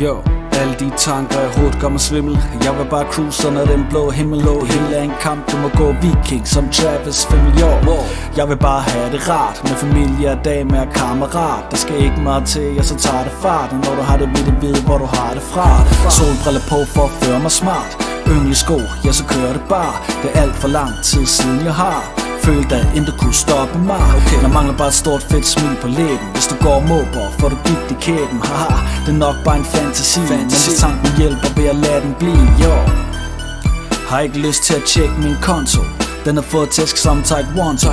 Jo, alle de tanker i hovedet gør mig svimmel. Jeg vil bare cruise under den blå himmel. Det hele er en kamp, du må gå viking som Travis familiar. Jeg vil bare have det rart med familie og dame og kammerat. Der skal ikke meget til, jeg så tager det fart. Og når du har det, vil det vide, hvor du har det fra. Solbriller på for at føre mig smart. Ynglige sko, ja så kører det bare. Det er alt for lang tid siden jeg har følte at intet kunne stoppe mig. Jeg mangler bare et stort fedt smil på læben. Hvis du går og måber, får du gift i kæben. Haha, det er nok bare en fantasi. Men hvis tanken hjælper ved at lade den blive, jo. Har ikke lyst til at tjekke min konto. Den har fået tæsk som type 1.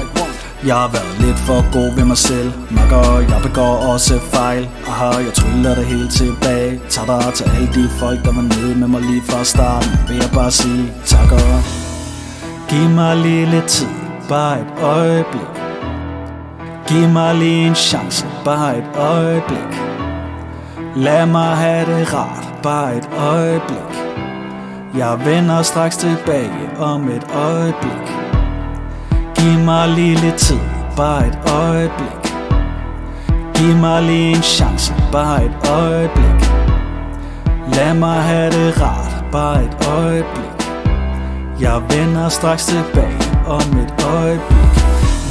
Jeg har været lidt for god ved mig selv. Makker, jeg begår også fejl. Aha, jeg tryller det helt tilbage. Tager dig til alle de folk, der var nede med mig lige fra starten. Vil jeg bare sige tak og giv mig lige lidt tid. Bare et øjeblik. Giv mig lige en chance. Bare et øjeblik. Lad mig have det rart. Bare et øjeblik. Jeg vender straks tilbage om et øjeblik. Giv mig lige lidt tid. Bare et øjeblik. Giv mig lige en chance. Bare et øjeblik. Lad mig have det rart. Bare et øjeblik. Jeg vender straks tilbage om et øjeblik.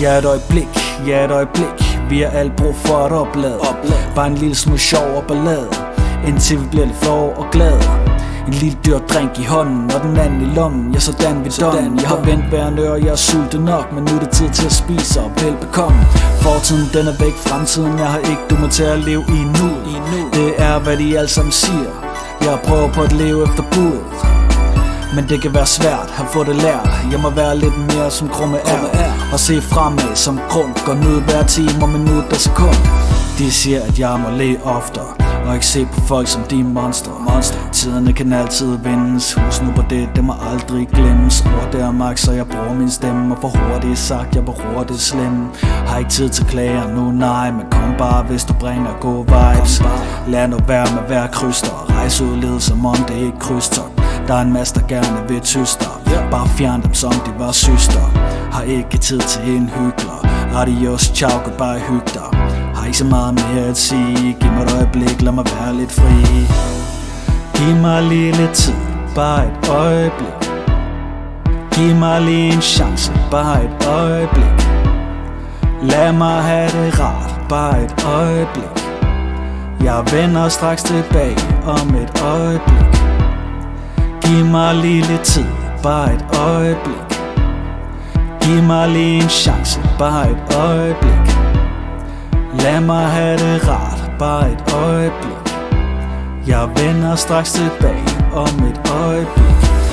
Ja, et øjeblik, ja et øjeblik. Vi har alt brug for et oplad. Bare en lille smule sjov og ballade, indtil vi bliver lidt flove og glade. En lille dyr drink i hånden og den anden i lommen. Ja, sådan vi done. Jeg har vendt hver en øre, jeg er sulten nok. Men nu er det tid til at spise og velbekomme. Fortiden den er væk, fremtiden jeg har ikke. Du må til at leve i nu. Det er hvad de alle sammen siger. Jeg prøver på at leve efter budet, men det kan være svært at få det lært. Jeg må være lidt mere som krumme er og se fremad som grund. Går ud hver time og minut og sekund. De siger at jeg må le oftere og ikke se på folk som de monster. Tiderne kan altid vindes. Husk nu på det må aldrig glemmes. Ord der max, så jeg bruger min stemme. Og for hurtigt sagt, jeg beror det slemme. Har ikke tid til klager nu, nej. Men kom bare, hvis du bringer gode vibes. Lad nu være med hver kryster. Rejse ud led, som om det ikke krydstogt. Der er en masse, der gerne vil tyster. Bare fjern dem, som de var søster. Har ikke tid til en hyggler. Adios, ciao, goodbye, hyg dig. Har ikke så meget mere at sige. Giv mig et øjeblik, lad mig være lidt fri. Giv mig lige lidt tid, bare et øjeblik. Giv mig lige en chance, bare et øjeblik. Lad mig have det rart, bare et øjeblik. Jeg vender straks tilbage om et øjeblik. Giv mig lige lidt tid, bare et øjeblik. Giv mig lige en chance, bare et øjeblik. Lad mig have det rart, bare et øjeblik. Jeg vender straks tilbage om et øjeblik.